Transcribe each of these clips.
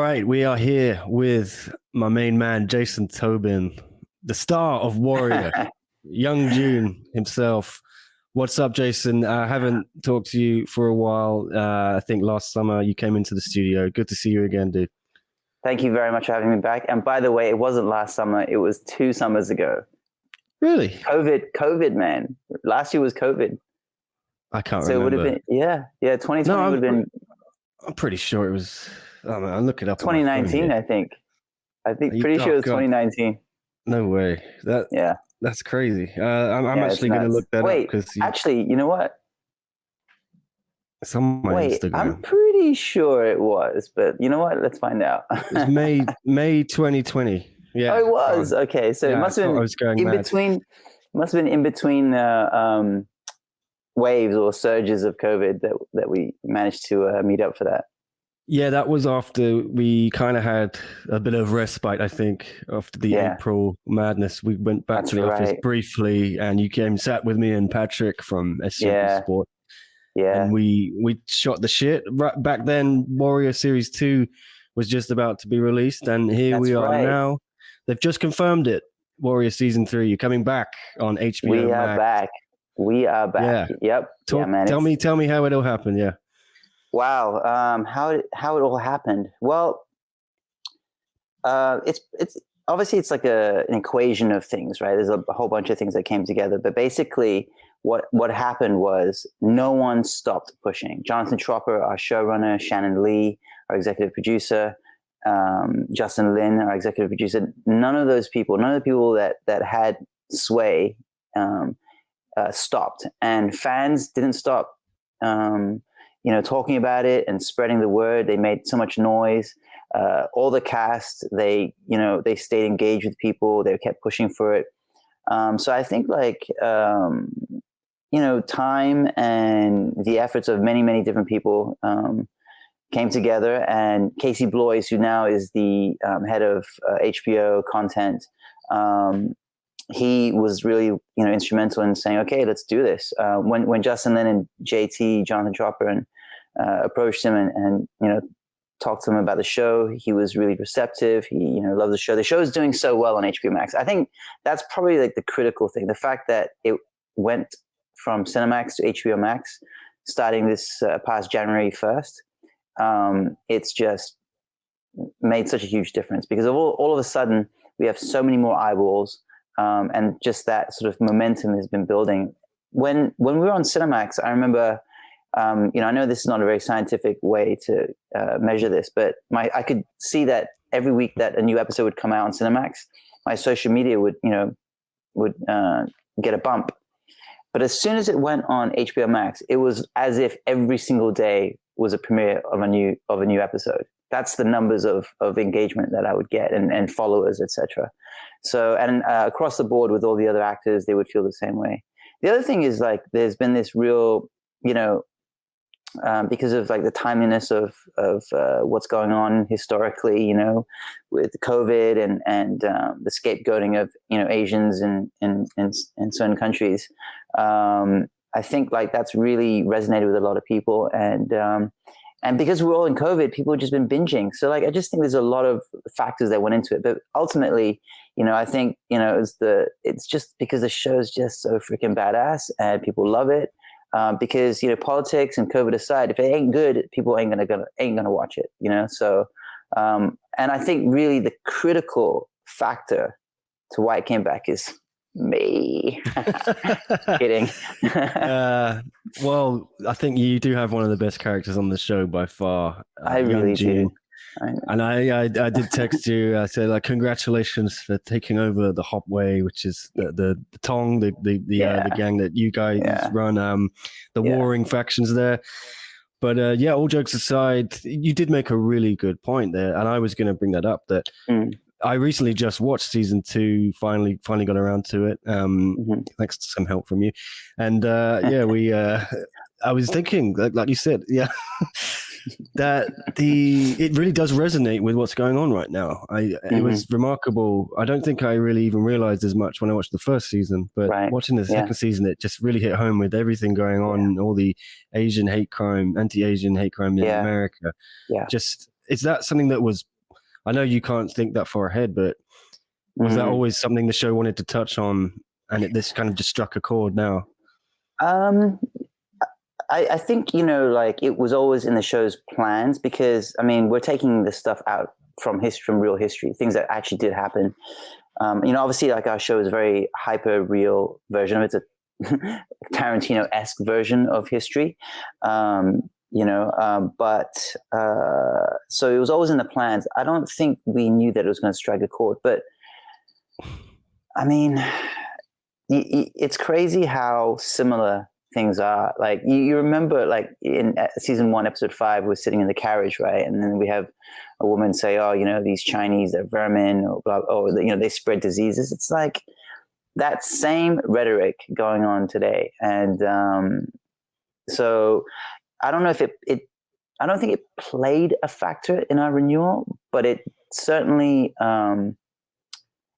right, we are here with my main man, Jason Tobin, the star of Warrior, young June himself. What's up, Jason? I haven't talked to you for a while. I think last summer you came into the studio. Good to see you again, dude. Thank you very much for having me back. And by the way, it wasn't last summer. It was 2 summers ago. Really? COVID, man. Last year was COVID. I can't remember. So it would have been, yeah, 2020 would have been. I'm pretty sure it was, I'll look it up. 2019, I think. Pretty sure it was 2019. No way. That's crazy. I'm actually going to look that up. Because actually, you know what? It's on my Instagram. I'm pretty sure it was, but you know what? Let's find out. It's May 2020. Yeah. Oh, it was. Okay, so it must have been in between. Must have been in between waves or surges of COVID that we managed to meet up for that. Yeah, that was after we kind of had a bit of respite, I think, after the April madness. We went back to the office briefly, and you came sat with me and Patrick from SCMP Sport. Yeah. And we shot the shit. Right back then, Warrior Series 2 was just about to be released, and here we are now. They've just confirmed it. Warrior Season 3, you're coming back on HBO Max. We are back. Yeah. Yep. Tell me how it all happened. Yeah. Wow. How it all happened? Well, it's obviously it's like an equation of things, right? There's a whole bunch of things that came together, but basically what happened was no one stopped pushing. Jonathan Tropper, our showrunner, Shannon Lee, our executive producer, Justin Lin, our executive producer, none of the people that had sway stopped, and fans didn't stop talking about it and spreading the word. They made so much noise. All the cast, they stayed engaged with people. They kept pushing for it. So I think time and the efforts of many, many different people came together, and Casey Bloys, who now is the head of HBO content, he was really instrumental in saying, okay, let's do this. When Justin Lin and JT, Jonathan Tropper, and approached him and talked to him about the show, he was really receptive. He loved the show. The show is doing so well on HBO Max. I think that's probably the critical thing. The fact that it went from Cinemax to HBO Max starting this past January 1st. It's just made such a huge difference because all of a sudden we have so many more eyeballs. And just that sort of momentum has been building. When we were on Cinemax, I remember, I know this is not a very scientific way to measure this, but I could see that every week that a new episode would come out on Cinemax, my social media would get a bump. But as soon as it went on HBO Max, it was as if every single day was a premiere of a new episode. That's the numbers of engagement that I would get and followers, etc. So, and across the board with all the other actors, they would feel the same way. The other thing is there's been this real, because of the timeliness of what's going on historically, with COVID and the scapegoating of Asians in certain countries. I think that's really resonated with a lot of people, and because we're all in COVID, people have just been binging. So I just think there's a lot of factors that went into it. But ultimately, I think, it's just because the show is just so freaking badass and people love it. Because, politics and COVID aside, if it ain't good, people ain't gonna watch it, So, and I think really the critical factor to why it came back is me. Kidding. Well, I think you do have one of the best characters on the show by far. I really do. And I did text you. I said, congratulations for taking over the Hopway, which is the Tong, the gang that you guys run, the warring factions there. But all jokes aside, you did make a really good point there, and I was going to bring that up. That I recently just watched season 2. Finally got around to it. Thanks to some help from you, and I was thinking, like you said, that it really does resonate with what's going on right now. It was remarkable. I don't think I really even realized as much when I watched the first season, but watching the second season, it just really hit home with everything going on, all the Asian hate crime, anti-Asian hate crime in America. Just, is that something that was I know you can't think that far ahead, but was that always something the show wanted to touch on, and this kind of just struck a chord now? I think, you know, like it was always in the show's plans, because I mean, we're taking this stuff out from history, from real history, things that actually did happen. You know, obviously, like our show is a very hyper real version of it. It's a Tarantino-esque version of history. You know, but so it was always in the plans. I don't think we knew that it was going to strike a chord, but I mean, it's crazy how similar things are. Like you remember, like in season 1, episode 5, we're sitting in the carriage, right? And then we have a woman say, "Oh, you know, these Chinese are vermin," or blah, or you know, they spread diseases. It's like that same rhetoric going on today, and so I don't know if I don't think it played a factor in our renewal, but it certainly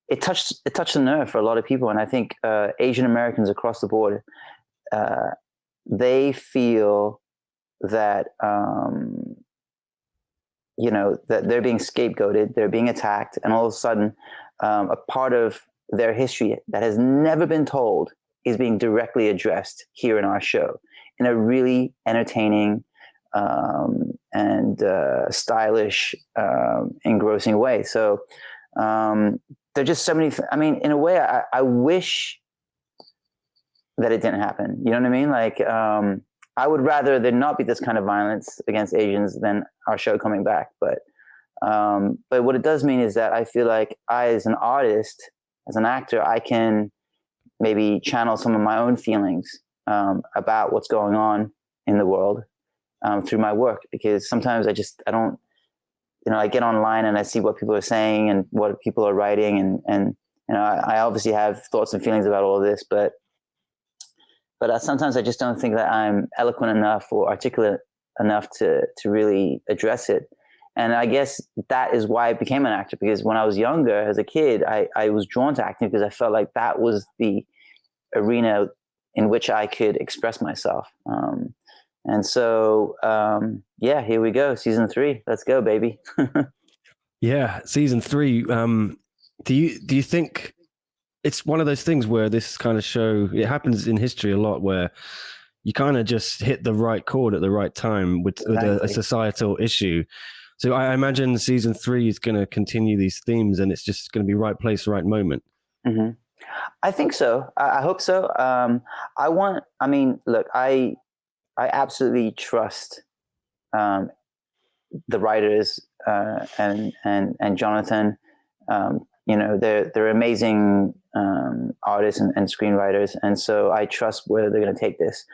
it touched the nerve for a lot of people, and I think Asian Americans across the board, they feel that you know, that they're being scapegoated, they're being attacked, and all of a sudden, a part of their history that has never been told is being directly addressed here in our show in a really entertaining and stylish, engrossing way. So there are just so many. I mean, in a way, I wish that it didn't happen. You know what I mean? Like, I would rather there not be this kind of violence against Asians than our show coming back. But what it does mean is that I feel like I, as an artist, as an actor, I can maybe channel some of my own feelings about what's going on in the world through my work, because sometimes I don't, you know, I get online and I see what people are saying and what people are writing, and you know, I obviously have thoughts and feelings about all of this, but sometimes I just don't think that I'm eloquent enough or articulate enough to really address it. And I guess that is why I became an actor, because when I was younger, as a kid, I was drawn to acting because I felt like that was the arena in which I could express myself. And so, yeah, here we go. Season 3. Let's go, baby. Yeah. Season 3. Do you think it's one of those things where this kind of show, it happens in history a lot, where you kind of just hit the right chord at the right time with a societal issue. So I imagine season 3 is going to continue these themes, and it's just going to be right place, right moment. Mm-hmm. I think so. I hope so. I mean, look, I absolutely trust the writers and Jonathan. You know, they're amazing artists and screenwriters, and so I trust where they're going to take this.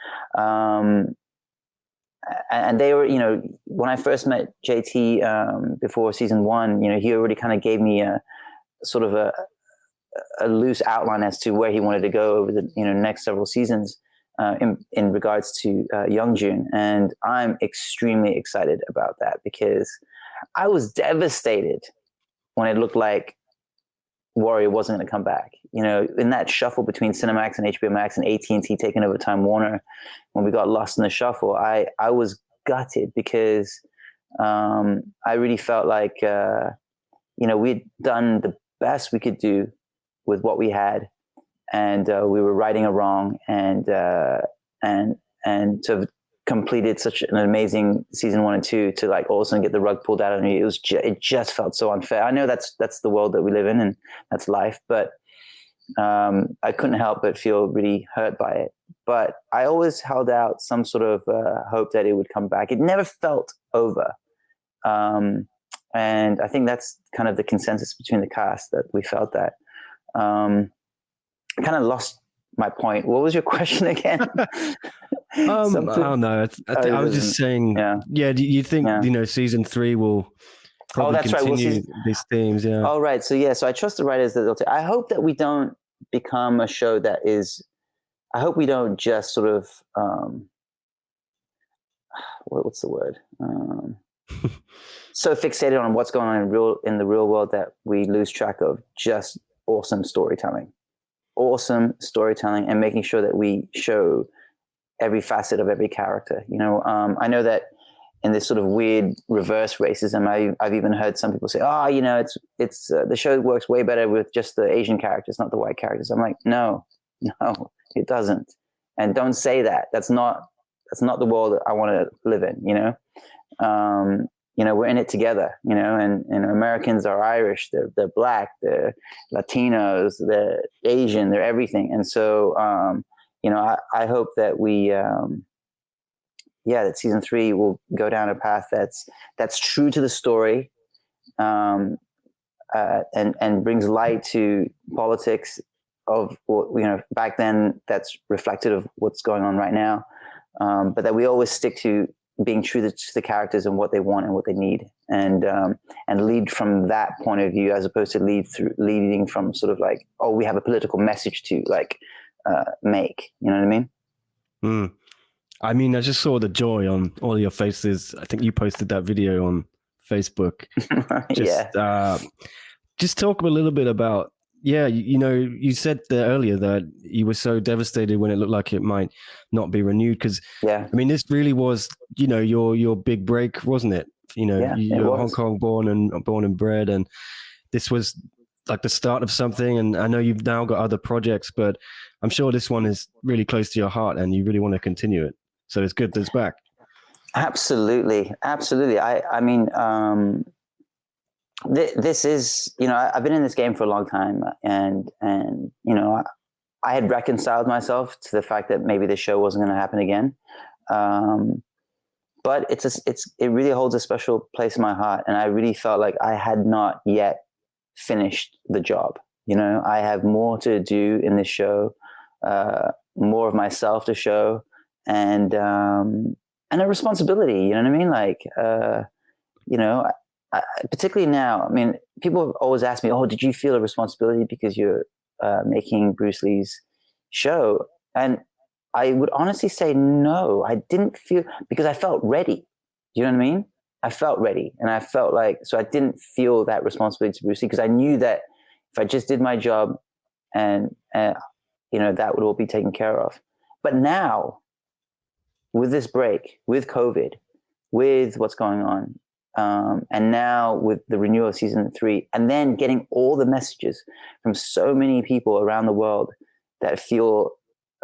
And they were, you know, when I first met JT before season 1, you know, he already kind of gave me a sort of a loose outline as to where he wanted to go over the, you know, next several seasons in regards to Young June. And I'm extremely excited about that, because I was devastated when it looked like Warrior wasn't going to come back. You know, in that shuffle between Cinemax and HBO Max and AT&T taking over Time Warner, when we got lost in the shuffle, I was gutted, because I really felt like, you know, we'd done the best we could do with what we had, and we were righting a wrong, and to have completed such an amazing season 1 and 2 to like all of a sudden get the rug pulled out on you, it just felt so unfair. I know that's the world that we live in, and that's life, but I couldn't help but feel really hurt by it. But I always held out some sort of hope that it would come back. It never felt over. And I think that's kind of the consensus between the cast, that we felt that. I kind of lost my point. What was your question again? I don't know. I was just saying, yeah, do you think, you know, season 3 will probably continue these themes? Yeah. Oh, right. So, yeah, so I trust the writers that they'll take. I hope that we don't become a show that is, I hope we don't just sort of, what's the word? So fixated on what's going on in the real world that we lose track of just awesome storytelling, and making sure that we show every facet of every character. You know, I know that in this sort of weird reverse racism. I've even heard some people say, "Oh, it's the show works way better with just the Asian characters, not the white characters." I'm like, no, it doesn't. And don't say that. That's not the world that I want to live in. We're in it together. And Americans are Irish, they're Black, they're Latinos, they're Asian, they're everything. And so, I hope that we. That season 3 will go down a path that's true to the story, and brings light to politics of back then that's reflective of what's going on right now, but that we always stick to being true to the characters and what they want and what they need, and lead from that point of view, as opposed to leading from sort of like, oh, we have a political message to make. You know what I mean? Mm. I mean, I just saw the joy on all your faces. I think you posted that video on Facebook. Just talk a little bit about, you said there earlier that you were so devastated when it looked like it might not be renewed. Because, I mean, this really was, your big break, wasn't it? You're Hong Kong born and bred, and this was like the start of something. And I know you've now got other projects, but I'm sure this one is really close to your heart and you really want to continue it. So it's good that it's back. Absolutely. I mean, this is, I've been in this game for a long time, and I had reconciled myself to the fact that maybe this show wasn't going to happen again. But it really holds a special place in my heart, and I really felt like I had not yet finished the job. I have more to do in this show, more of myself to show. And a responsibility, you know what I mean? Like, particularly now, I mean, people have always asked me, oh, did you feel a responsibility because you're making Bruce Lee's show? And I would honestly say, no, I didn't feel, because I felt ready. Do you know what I mean? I felt ready. And I felt like, so I didn't feel that responsibility to Bruce Lee, because I knew that if I just did my job and that would all be taken care of. But now, with this break, with COVID, with what's going on, and now with the renewal of season 3, and then getting all the messages from so many people around the world that feel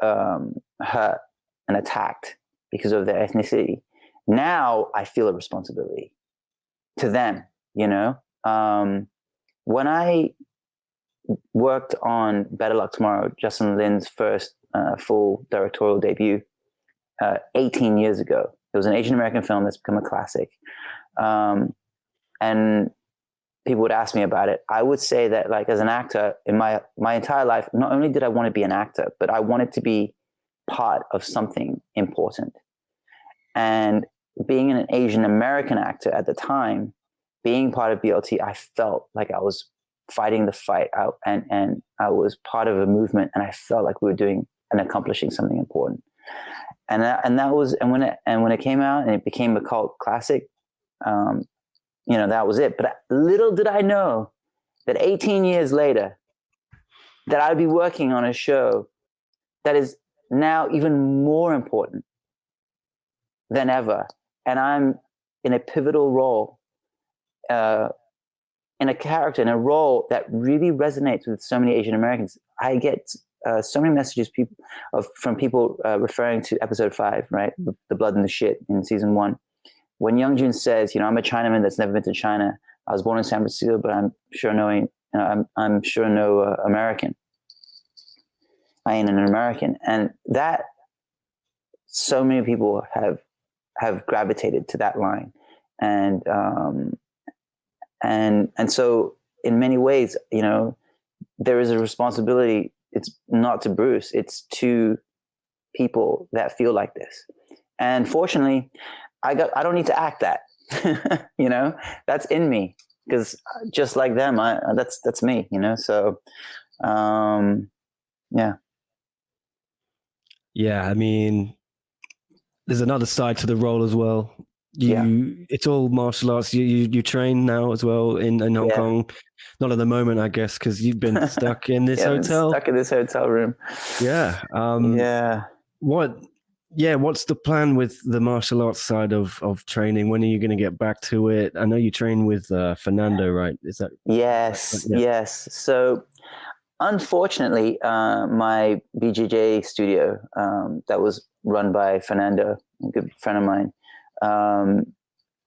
hurt and attacked because of their ethnicity, now I feel a responsibility to them. When I worked on Better Luck Tomorrow, Justin Lin's first full directorial debut, 18 years ago. It was an Asian American film that's become a classic. And people would ask me about it. I would say that, like, as an actor, in my entire life, not only did I want to be an actor, but I wanted to be part of something important. And being an Asian American actor at the time, being part of BLT, I felt like I was fighting the fight out, and I was part of a movement, and I felt like we were doing and accomplishing something important. And when it came out and it became a cult classic, that was it. But little did I know that 18 years later, that I'd be working on a show that is now even more important than ever. And I'm in a pivotal role, in a character, in a role that really resonates with so many Asian Americans. I get so many messages from people referring to episode 5, right? The blood and the shit in season 1. When Youngjun says, I'm a Chinaman that's never been to China. I was born in San Francisco, but I'm sure no American. I ain't an American. And that, so many people have gravitated to that line. And so in many ways, there is a responsibility. It's not to Bruce, it's to people that feel like this. And fortunately, I don't need to act that, that's in me, because just like them, that's me, so, yeah. Yeah. I mean, there's another side to the role as well. It's all martial arts. You train now as well in Hong Kong. Not at the moment, I guess, because you've been stuck in this hotel. Stuck in this hotel room. Yeah. Yeah. yeah, what's the plan with the martial arts side of training? When are you going to get back to it? I know you train with Fernando, right? Is that Yes, yeah. yes. So unfortunately, my BJJ studio that was run by Fernando, a good friend of mine,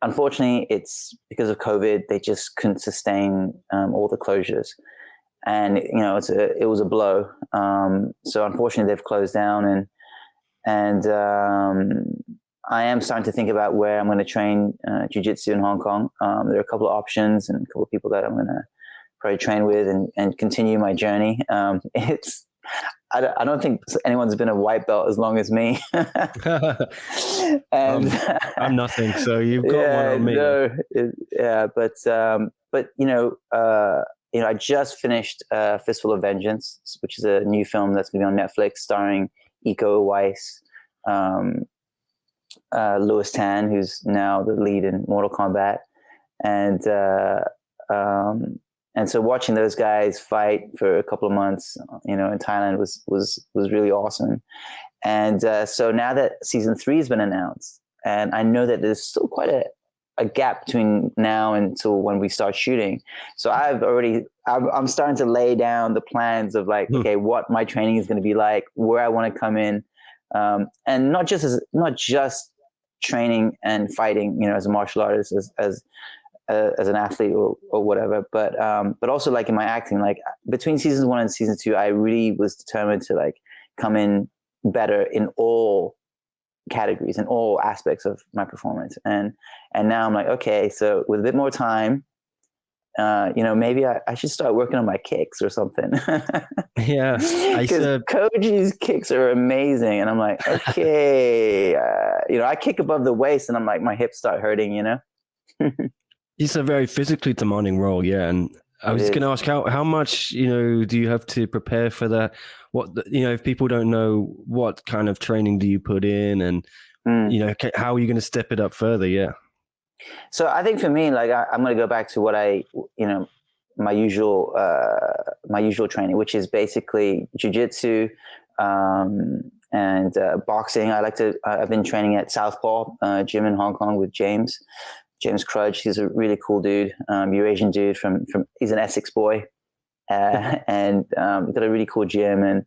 unfortunately, it's because of COVID, they just couldn't sustain all the closures. And, it was a blow. So unfortunately, they've closed down, and I am starting to think about where I'm going to train jiu-jitsu in Hong Kong. There are a couple of options and a couple of people that I'm going to probably train with and continue my journey. I don't think anyone's been a white belt as long as me. And I'm nothing, so you've got one on me. But I just finished Fistful of Vengeance, which is a new film that's going to be on Netflix, starring Iko Uwais, Louis Tan, who's now the lead in Mortal Kombat, and so watching those guys fight for a couple of months, in Thailand was really awesome. And so now that season 3 has been announced, and I know that there's still quite a gap between now until when we start shooting. So I'm starting to lay down the plans of okay, what my training is going to be like, where I want to come in, and not just training and fighting, as a martial artist, as an athlete or whatever, but also in my acting, between season 1 and season 2, I really was determined to come in better in all categories and all aspects of my performance. And now I'm okay, so with a bit more time, maybe I should start working on my kicks or something. Yeah, because Koji's kicks are amazing, and I'm okay, I kick above the waist, and I'm my hips start hurting. It's a very physically demanding role, yeah. And I was going to ask how much do you have to prepare for that? What if people don't know, what kind of training do you put in, and how are you going to step it up further? Yeah. So I think for me, I'm going to go back to what my usual training, which is basically jiu-jitsu and boxing. I've been training at Southpaw gym in Hong Kong with James Crudge. He's a really cool dude, Eurasian dude from he's an Essex boy, and got a really cool gym, and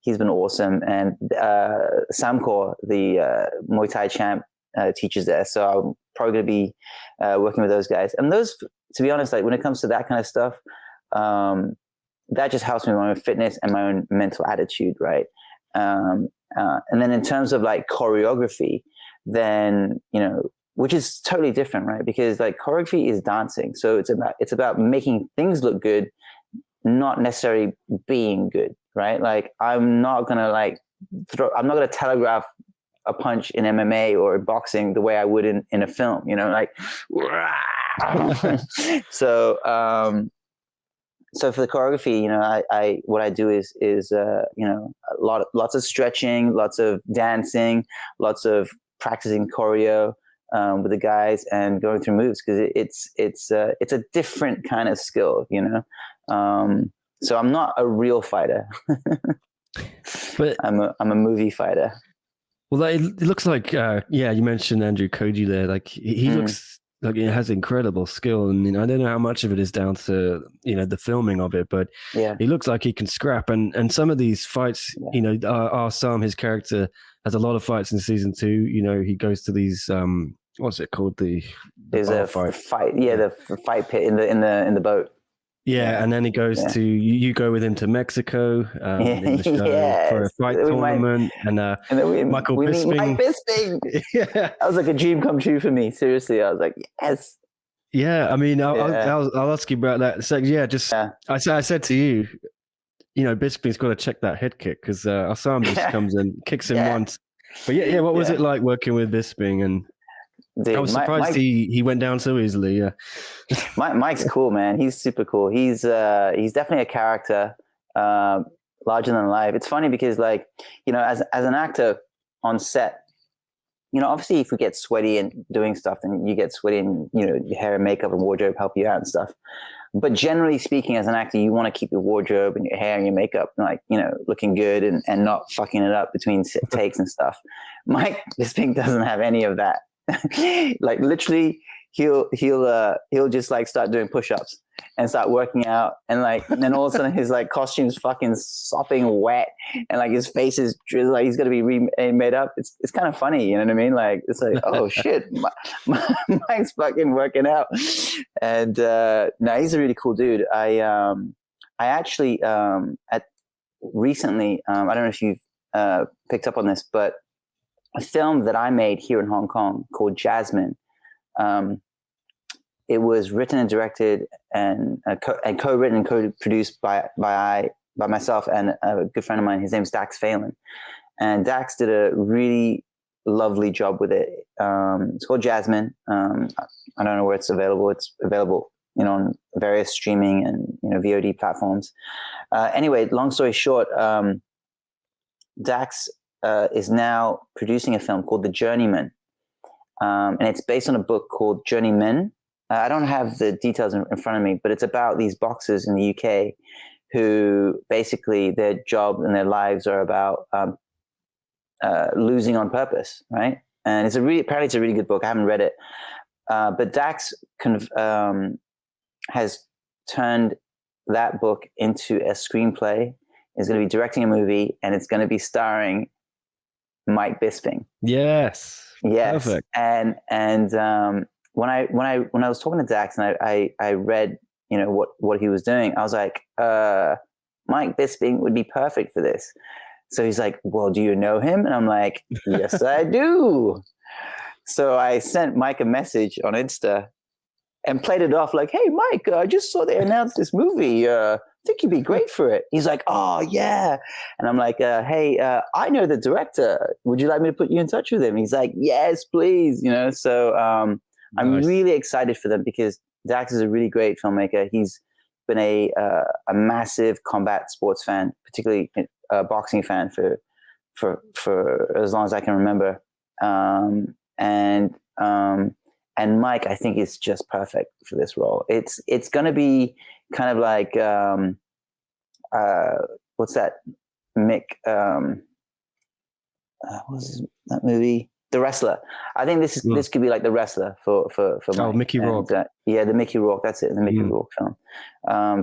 he's been awesome. And Samkor, the Muay Thai champ, teaches there, so I'm probably going to be working with those guys. And those, to be honest, when it comes to that kind of stuff, that just helps me with my own fitness and my own mental attitude, right? And then in terms of choreography, then which is totally different, right? Because choreography is dancing, so it's about making things look good, not necessarily being good, right? I'm not gonna telegraph a punch in MMA or boxing the way I would in a film, So for the choreography, I what I do is lots of stretching, lots of dancing, lots of practicing choreo with the guys and going through moves, because it's a different kind of skill, so I'm not a real fighter, but I'm a movie fighter. Well, it looks like you mentioned Andrew Koji there. He looks like he has incredible skill, and I don't know how much of it is down to the filming of it, but he looks like he can scrap. And some of these fights, Sam, his character, has a lot of fights in season 2. He goes to these what's it called? There's a fight. The fight pit in the boat. Yeah, and then he goes to you go with him to Mexico in the show for a fight tournament, and then Michael Bisping. Mike Bisping. That was a dream come true for me. Seriously, I was yes. Yeah, I mean, I'll ask you about that. So I said to you, Bisping's got to check that head kick, because Assam just comes and kicks him once. But what was it like working with Bisping? And dude, I was surprised he went down so easily. Yeah, Mike's cool, man. He's super cool. He's definitely a character, larger than life. It's funny because as an actor on set, obviously if we get sweaty and doing stuff, then you get sweaty, and your hair and makeup and wardrobe help you out and stuff. But generally speaking, as an actor, you want to keep your wardrobe and your hair and your makeup, like, looking good and not fucking it up between takes and stuff. Mike Bisping doesn't have any of that. Like literally, he'll just like start doing push-ups and start working out, and then all of a sudden his like costume's fucking sopping wet, and like his face is like he's gonna be made up. It's kind of funny, you know what I mean? Like it's like, oh shit, Mike's fucking working out, and no, he's a really cool dude. I actually recently, I don't know if you've picked up on this, but a film that I made here in Hong Kong called Jasmine. It was written and directed and co-written and co-produced by myself and a good friend of mine. His name's Dax Phelan, and Dax did a really lovely job with it. It's called Jasmine. I don't know where it's available. It's available, on various streaming and VOD platforms. Anyway, long story short, Dax is now producing a film called The Journeyman, and it's based on a book called Journeyman. I don't have the details in front of me, but it's about these boxers in the UK who basically their job and their lives are about losing on purpose, right? And apparently it's a really good book. I haven't read it, but Dax has turned that book into a screenplay. Is going to be directing a movie, and it's going to be starring Mike Bisping. Yes. Perfect. And when I was talking to Dax and I read what he was doing, I was like, Mike Bisping would be perfect for this. So he's like, well, do you know him? And I'm like, yes, I do. So I sent Mike a message on Insta and played it off like, hey, Mike, I just saw they announced this movie. I think you'd be great for it. He's like, oh, yeah. And I'm like, hey, I know the director. Would you like me to put you in touch with him? He's like, yes, please. So I'm really excited for them because Dax is a really great filmmaker. He's been a massive combat sports fan, particularly a boxing fan for as long as I can remember. And Mike, I think, is just perfect for this role. It's going to be kind of like what's that? Mick. What was that movie? The Wrestler. I think this could be like The Wrestler for Mike. Mickey Rourke. Yeah, the Mickey Rourke. That's it. The Mickey Rourke film.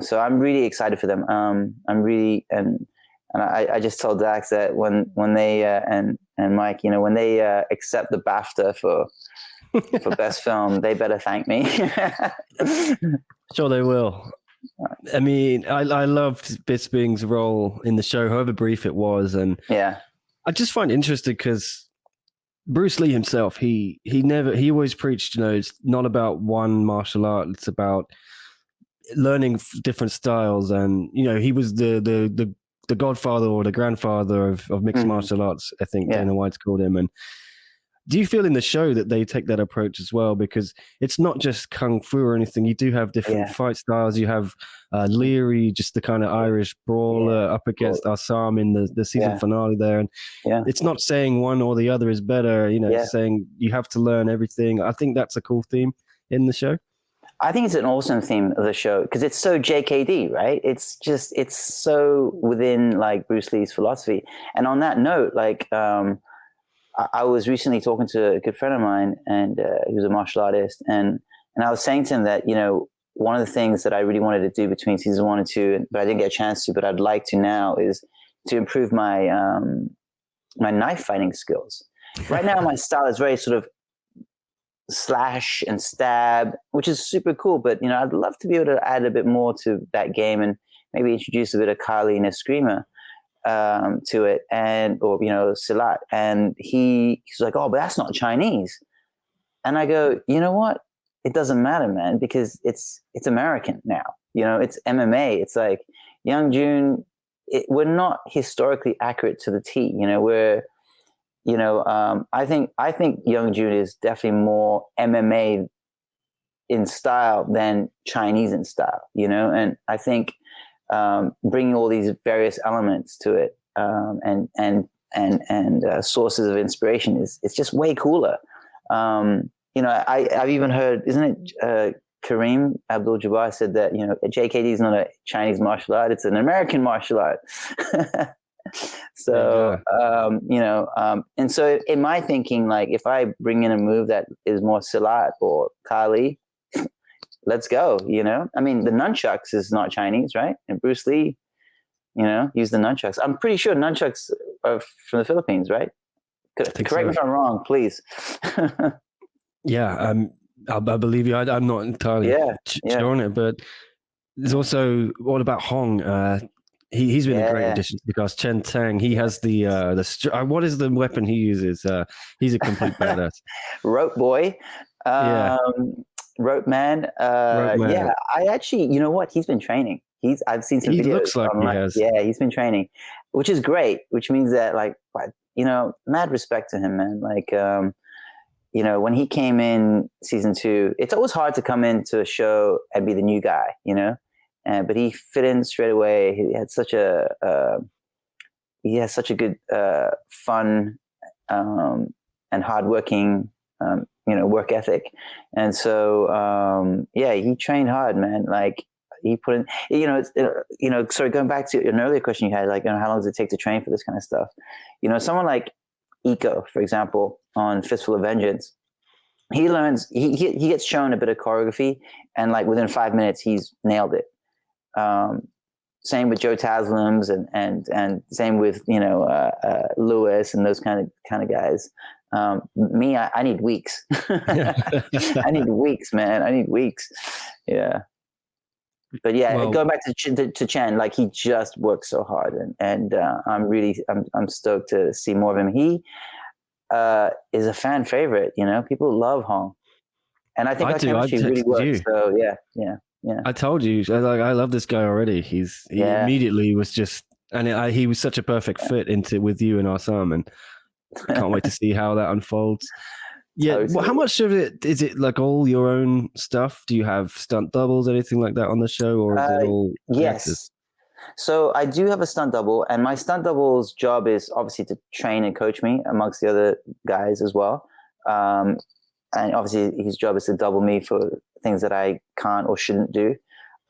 So I'm really excited for them. I'm really and I just told Dax that when they and Mike, when they accept the BAFTA for best film, they better thank me. Sure they will. I mean, I loved Bisping's role in the show, however brief it was, and I just find it interesting because Bruce Lee himself, he always preached, it's not about one martial art, it's about learning different styles, and he was the godfather or the grandfather of mixed martial arts, I think Dana White's called him. And do you feel in the show that they take that approach as well? Because it's not just kung fu or anything. You do have different fight styles. You have Leary, just the kind of Irish brawler up against Assam in the season finale there. And it's not saying one or the other is better. It's saying you have to learn everything. I think that's a cool theme in the show. I think it's an awesome theme of the show because it's so JKD, right? It's so within like Bruce Lee's philosophy. And on that note, like, I was recently talking to a good friend of mine, and he was a martial artist, and I was saying to him that one of the things that I really wanted to do between season 1 and 2, but I didn't get a chance to, but I'd like to now, is to improve my my knife fighting skills. Right now, my style is very sort of slash and stab, which is super cool. But I'd love to be able to add a bit more to that game and maybe introduce a bit of Kali and Eskrima to it, or Silat. And he's like, oh, but that's not Chinese. And I go, you know what? It doesn't matter, man, because it's American now. It's MMA. It's like Young Jun. We're not historically accurate to the T. I think Young Jun is definitely more MMA in style than Chinese in style. And I think bringing all these various elements to it and sources of inspiration it's just way cooler. I've even heard, isn't it Kareem Abdul-Jabbar said that, JKD is not a Chinese martial art; it's an American martial art. So, and so in my thinking, like if I bring in a move that is more Silat or Kali, let's go. I mean, the nunchucks is not Chinese, right? And Bruce Lee, used the nunchucks. I'm pretty sure nunchucks are from the Philippines, right? Correct me if I'm wrong, please. Yeah, I believe you. I'm not entirely sure on it, but there's also what about Hong? He's been a great addition because Chen Tang. He has the what is the weapon he uses? He's a complete badass. Rope boy, rope man. Rope man. Yeah, I actually, you know what? He's been training. I've seen some videos. He looks like he has. Yeah, he's been training, which is great. Which means that, like, mad respect to him, man. Like, when he came in season 2, it's always hard to come into a show and be the new guy, but he fit in straight away. He had such a good, fun, and hardworking, work ethic. And so, he trained hard, man. Like he put in, sorry, going back to an earlier question you had, like, how long does it take to train for this kind of stuff? Someone like Iko, for example, on Fistful of Vengeance, he learns, he gets shown a bit of choreography, and like within 5 minutes, he's nailed it. Same with Joe Taslims and same with, Lewis and those kind of guys. Me, I need weeks. I need weeks, man. I need weeks. Yeah. But going back to Chen, like he just works so hard, and I'm stoked to see more of him. He is a fan favorite. People love Hong, and I think our chemistry really works. So yeah. I told you, I love this guy already. He immediately was just, and he was such a perfect fit with you and Assam, and I can't wait to see how that unfolds. Yeah. Totally. Well, how much of it is it like all your own stuff? Do you have stunt doubles, anything like that on the show, or is it all? Yes. Actors? So I do have a stunt double, and my stunt double's job is obviously to train and coach me amongst the other guys as well. And obviously his job is to double me for things that I can't or shouldn't do.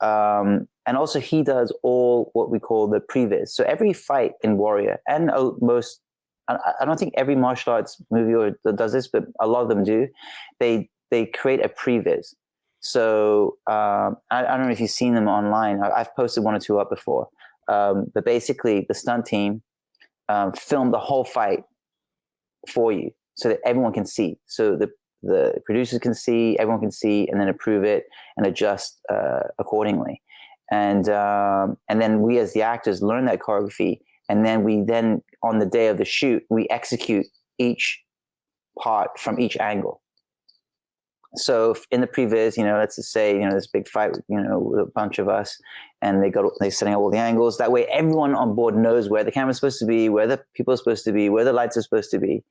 And also he does all what we call the previs. So every fight in Warrior, and I don't think every martial arts movie does this, but a lot of them do. They create a previs. So I don't know if you've seen them online. I've posted 1 or 2 up before. But basically, the stunt team film the whole fight for you, so that everyone can see. So the producers can see, everyone can see, and then approve it and adjust accordingly. And then we as the actors learn that choreography. And then on the day of the shoot, we execute each part from each angle. So in the previs, let's just say, this big fight, with a bunch of us, and they're setting up all the angles. That way everyone on board knows where the camera's supposed to be, where the people are supposed to be, where the lights are supposed to be.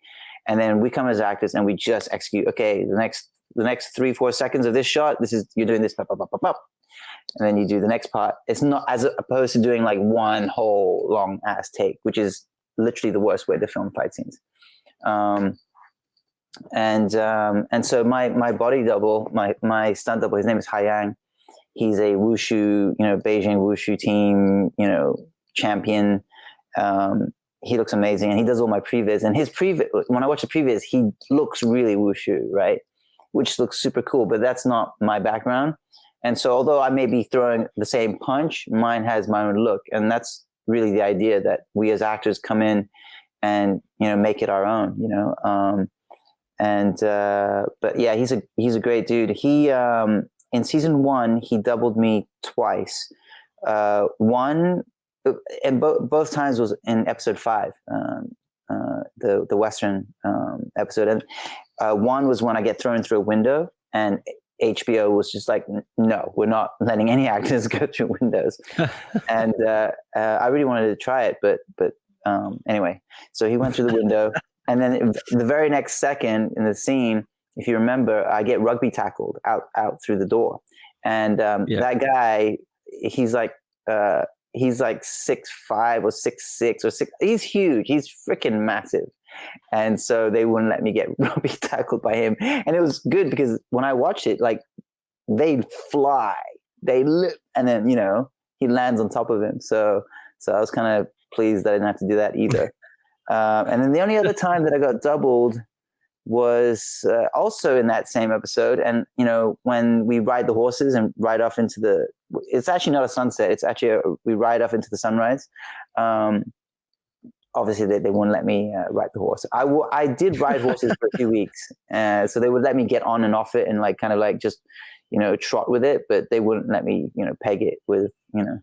And then we come as actors and we just execute, okay, the next 3-4 seconds of this shot, you're doing this, pop, pop, pop, pop, pop. And then you do the next part. It's not as opposed to doing like one whole long ass take, which is literally the worst way to film fight scenes. And so my body double, my stunt double, his name is Haiyang. He's a wushu, Beijing wushu team, champion. He looks amazing, and he does all my previs. And his previs, when I watch the previs, he looks really wushu, right? Which looks super cool, but that's not my background. And so although I may be throwing the same punch, mine has my own look. And that's really the idea, that we as actors come in and, make it our own, but yeah, he's a great dude. He, in season 1, he doubled me twice. One, and both times was in episode 5, the Western, episode. And, one was when I get thrown through a window, and HBO was just like, no, we're not letting any actors go through windows. And I really wanted to try it, but anyway, so he went through the window, and then the very next second in the scene, if you remember, I get rugby tackled out through the door, and that guy, he's like 6'5" or 6'6" or 6. He's huge. He's freaking massive. And so they wouldn't let me get rugby tackled by him. And it was good because when I watched it, like they fly, they live, and then he lands on top of him. So I was kind of pleased that I didn't have to do that either. And then the only other time that I got doubled was also in that same episode. And when we ride the horses and ride off into it's actually not a sunset, it's actually we ride off into the sunrise. Obviously they wouldn't let me ride the horse. I did ride horses for a few weeks, so they would let me get on and off it and like kind of like just trot with it, but they wouldn't let me peg it with and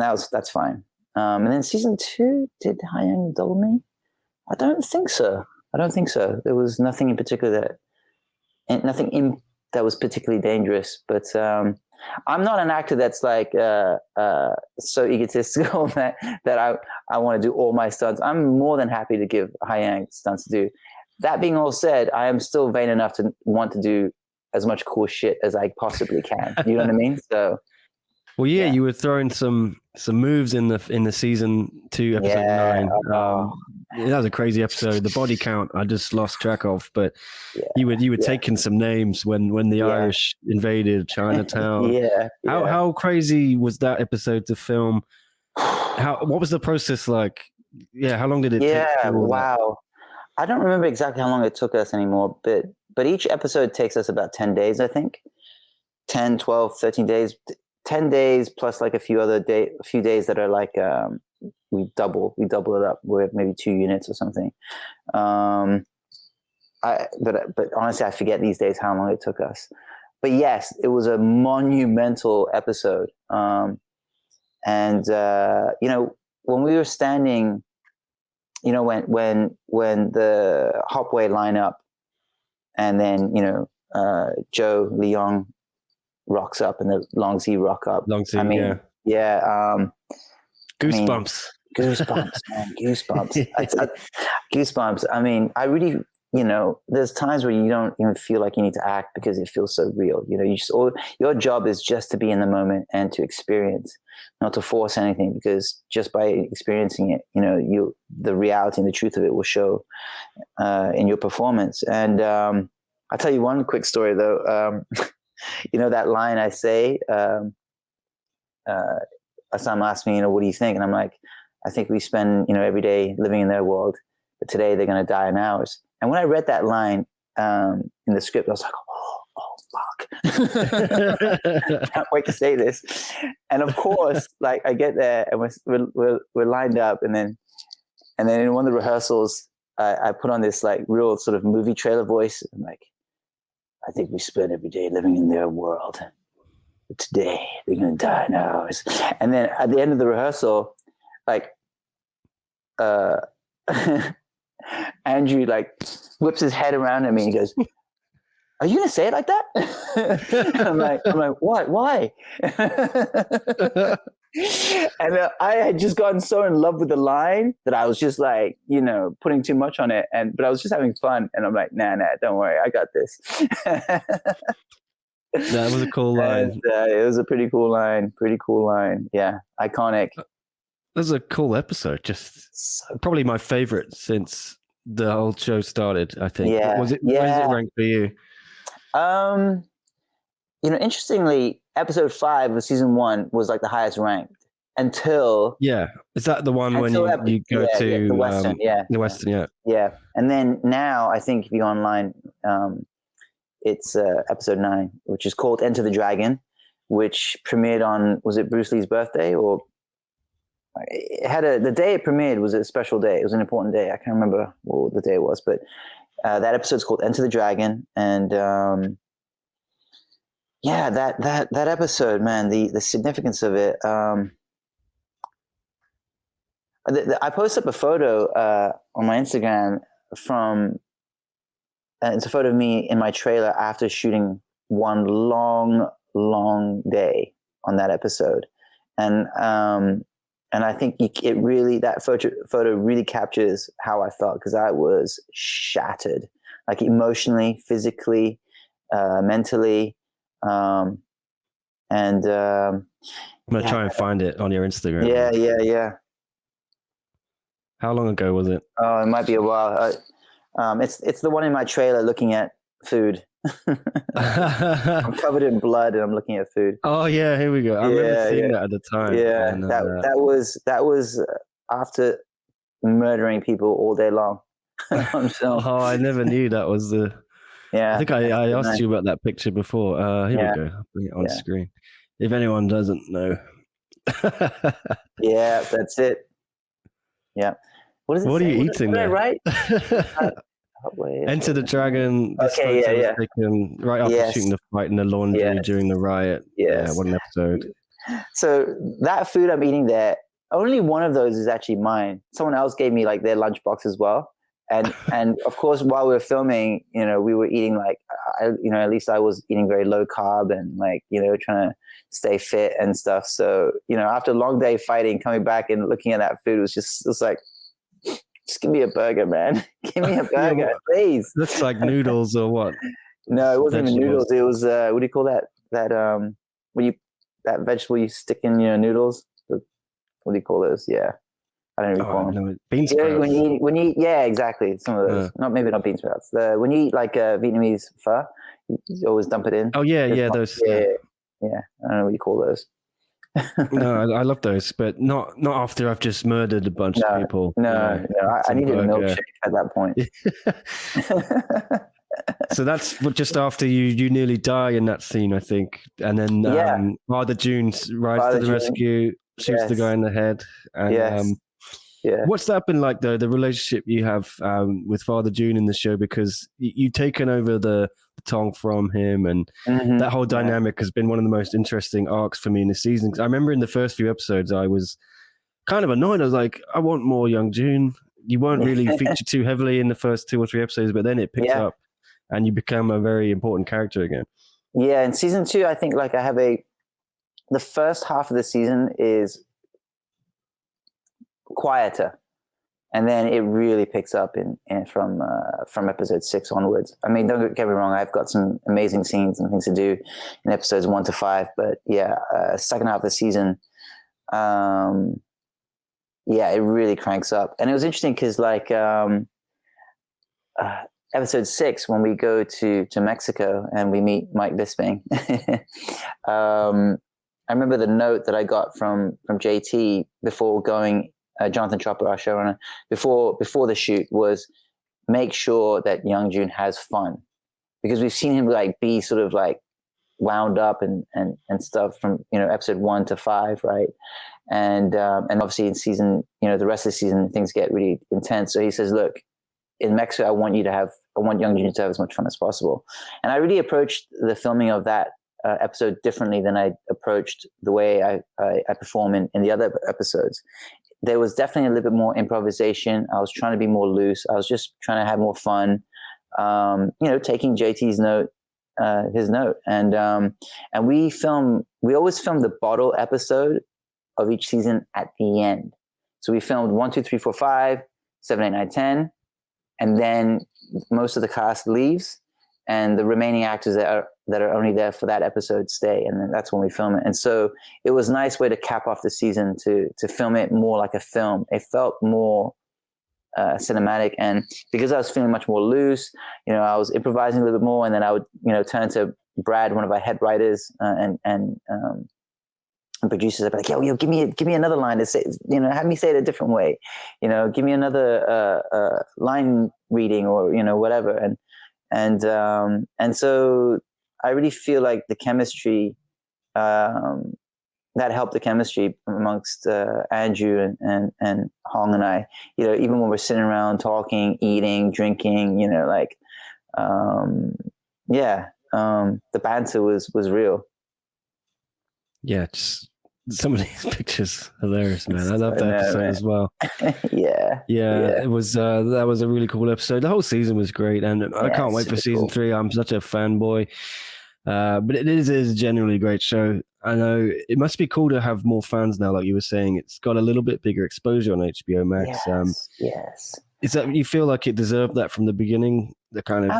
that's fine. And then season 2, did Hyang double me? I don't think so. There was nothing in particular that was particularly dangerous. But I'm not an actor that's like so egotistical that I want to do all my stunts. I'm more than happy to give Hyang stunts to do. That being all said, I am still vain enough to want to do as much cool shit as I possibly can. You know what I mean? So. Well, yeah, you were throwing some moves in the season 2 episode 9. That was a crazy episode. The body count I just lost track of, but you were taking some names when the Irish invaded Chinatown. How crazy was that episode to film? What was the process like? Yeah, how long did it take? Yeah, wow. I don't remember exactly how long it took us anymore, but each episode takes us about 10 days, I think. 10, 12, 13 days. 10 days plus like a few days that are like we double it up with maybe 2 units or something. But honestly, I forget these days how long it took us. But yes, it was a monumental episode. And when we were standing, when the Hopway line up, and then Joe Leong rocks up and the Long Z rock up. Goosebumps. Goosebumps, man. Goosebumps. Goosebumps. I mean, I really, there's times where you don't even feel like you need to act because it feels so real. Your job is just to be in the moment and to experience, not to force anything, because just by experiencing it, the reality and the truth of it will show in your performance. And I'll tell you one quick story though. That line I say, Assam asked me, what do you think? And I'm like, I think we spend, every day living in their world, but today they're going to die in ours. And when I read that line in the script, I was like, fuck. Can't wait to say this. And of course, like I get there and we're lined up. And then in one of the rehearsals, I put on this like real sort of movie trailer voice. I'm like, I think we spend every day living in their world, but today they're going to die in ours. And then at the end of the rehearsal, like, Andrew like whips his head around at me and he goes, are you going to say it like that? I'm like, what? Why? And I had just gotten so in love with the line that I was just like, putting too much on it. But I was just having fun. And I'm like, nah, don't worry. I got this. That was a cool line. And, it was a pretty cool line. Yeah. Iconic. That was a cool episode. Just probably my favorite since the whole show started, I think. Yeah. Where does it rank for you? Interestingly, episode 5 of season 1 was like the highest ranked until. Yeah. Is that the one when you go to the Western? The Western, yeah. Yeah. And then now I think if you go online, it's episode 9, which is called Enter the Dragon, which premiered on, was it Bruce Lee's birthday, or it had the day it premiered was a special day. It was an important day. I can't remember what the day it was, but that episode's called Enter the Dragon. And that episode, man, the significance of it. I posted up a photo on my Instagram it's a photo of me in my trailer after shooting one long day on that episode. And I think it really, that photo really captures how I felt, because I was shattered, like emotionally, physically, mentally. I'm going to try and find it on your Instagram. Yeah. How long ago was it? Oh, it might be a while. It's the one in my trailer looking at food. I'm covered in blood and I'm looking at food. Oh yeah, here we go. I remember seeing that at the time. Yeah, and, that was after murdering people all day long. Oh, I never knew that was the. Yeah, I think I asked you about that picture before. Here we go. I'll bring it on screen. If anyone doesn't know. Yeah, that's it. Yeah. What is it? What are you eating what there? Right? Enter the Dragon. This Okay, photo was taken right after shooting the fight in the laundry during the riot. Yes. Yeah, what an episode. So that food I'm eating there, only one of those is actually mine. Someone else gave me like their lunchbox as well. And of course, while we were filming, we were eating like, at least I was eating very low carb and like, trying to stay fit and stuff. So, after a long day fighting, coming back and looking at that food was like, just give me a burger, man. Give me a burger, please. Looks like noodles or what? No, it wasn't even noodles. It was, what do you call that? That vegetable you stick in your noodles? What do you call those? Yeah. I don't know what you call them. Bean sprouts. When you eat, yeah, exactly. Some of those. Maybe not bean sprouts. When you eat like Vietnamese pho, you always dump it in. Oh yeah, those. Yeah. I don't know what you call those. No, I love those, but not after I've just murdered a bunch of people. No, I needed a milkshake at that point. So that's just after you nearly die in that scene, I think, and then Father June rides to the rescue, shoots the guy in the head, and what's that been like though? The relationship you have with Father June in the show, because you've taken over the Tong from him, and that whole dynamic has been one of the most interesting arcs for me in the season. I remember in the first few episodes, I was kind of annoyed. I was like, I want more young June. You weren't really featured too heavily in the first 2 or 3 episodes, but then it picks up, and you become a very important character again. Yeah, in season 2, I think like the first half of the season is quieter, and then it really picks up from episode 6 onwards. I mean, don't get me wrong, I've got some amazing scenes and things to do in episodes 1 to 5, but second half of the season, it really cranks up. And it was interesting because like episode 6, when we go to Mexico and we meet Mike Bisping, I remember the note that I got from JT before going, Jonathan Chopper, our showrunner, before the shoot, was make sure that Young June has fun, because we've seen him like be sort of like wound up and stuff from episode 1 to 5, right? And obviously in season, the rest of the season things get really intense. So he says, look, in Mexico, I want Young June to have as much fun as possible. And I really approached the filming of that episode differently than I approached the way I perform in the other episodes. There was definitely a little bit more improvisation. I was trying to be more loose. I was just trying to have more fun, taking JT's note, his note. And we always film the bottle episode of each season at the end. So we filmed 1, 2, 3, 4, 5, 7, 8, 9, 10. And then most of the cast leaves, and the remaining actors that are only there for that episode stay, and then that's when we film it. And so it was a nice way to cap off the season to film it more like a film. It felt more cinematic, and because I was feeling much more loose, I was improvising a little bit more, and then I would turn to Brad, one of our head writers, and producers. I'd be like, yo, give me another line to say, have me say it a different way, give me another line reading, or whatever. And so I really feel like the chemistry that helped the chemistry amongst Andrew and Hong and I. Even when we're sitting around talking, eating, drinking, the banter was real. Yeah, just some of these pictures, hilarious, man. I love that episode as well. Yeah. It was that was a really cool episode. The whole season was great, and I can't wait for season 3. I'm such a fanboy, but it is a genuinely great show. I know it must be cool to have more fans now. Like you were saying, it's got a little bit bigger exposure on HBO Max. Yes. Is that you feel like it deserved that from the beginning? The kind of